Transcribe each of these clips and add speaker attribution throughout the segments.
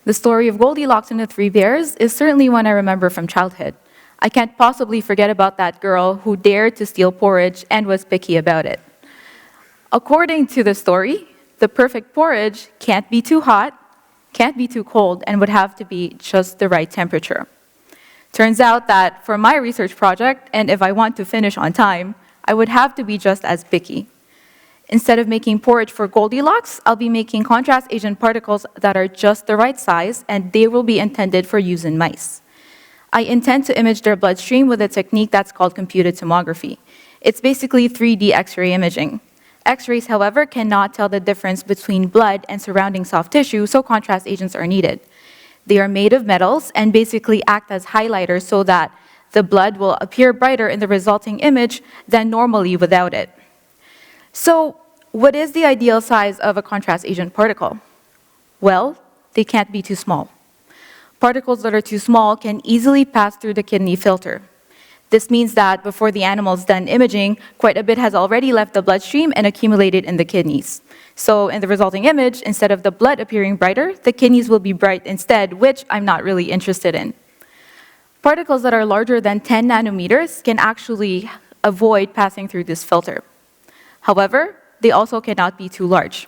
Speaker 1: The story of Goldilocks and the Three Bears is certainly one I remember from childhood. I can't possibly forget about that girl who dared to steal porridge and was picky about it. According to the story, the perfect porridge can't be too hot, can't be too cold, and would have to be just the right temperature. Turns out that for my research project, and if I want to finish on time, I would have to be just as picky. Instead of making porridge for Goldilocks, I'll be making contrast agent particles that are just the right size, and they will be intended for use in mice. I intend to image their bloodstream with a technique that's called computed tomography. It's basically 3D X-ray imaging. X-rays, however, cannot tell the difference between blood and surrounding soft tissue, so contrast agents are needed. They are made of metals and basically act as highlighters so that the blood will appear brighter in the resulting image than normally without it. So, what is the ideal size of a contrast agent particle? Well, they can't be too small. Particles that are too small can easily pass through the kidney filter. This means that before the animal is done imaging, quite a bit has already left the bloodstream and accumulated in the kidneys. So in the resulting image, instead of the blood appearing brighter, the kidneys will be bright instead, which I'm not really interested in. Particles that are larger than 10 nanometers can actually avoid passing through this filter. However, they also cannot be too large.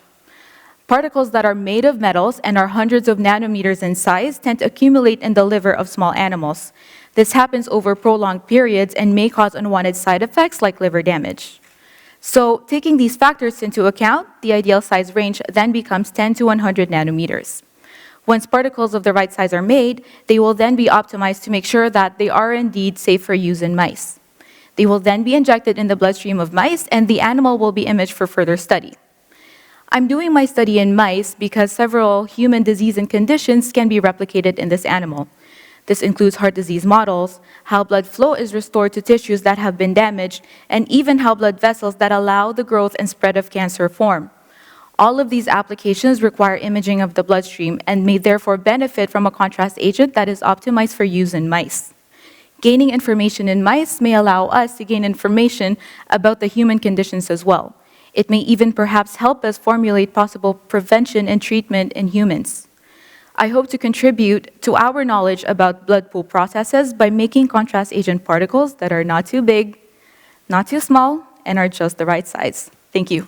Speaker 1: Particles that are made of metals and are hundreds of nanometers in size tend to accumulate in the liver of small animals. This happens over prolonged periods and may cause unwanted side effects like liver damage. So, taking these factors into account, the ideal size range then becomes 10 to 100 nanometers. Once particles of the right size are made, they will then be optimized to make sure that they are indeed safe for use in mice. They will then be injected in the bloodstream of mice, and the animal will be imaged for further study. I'm doing my study in mice because several human disease and conditions can be replicated in this animal. This includes heart disease models, how blood flow is restored to tissues that have been damaged, and even how blood vessels that allow the growth and spread of cancer form. All of these applications require imaging of the bloodstream and may therefore benefit from a contrast agent that is optimized for use in mice. Gaining information in mice may allow us to gain information about the human conditions as well. It may even perhaps help us formulate possible prevention and treatment in humans. I hope to contribute to our knowledge about blood pool processes by making contrast agent particles that are not too big, not too small, and are just the right size. Thank you.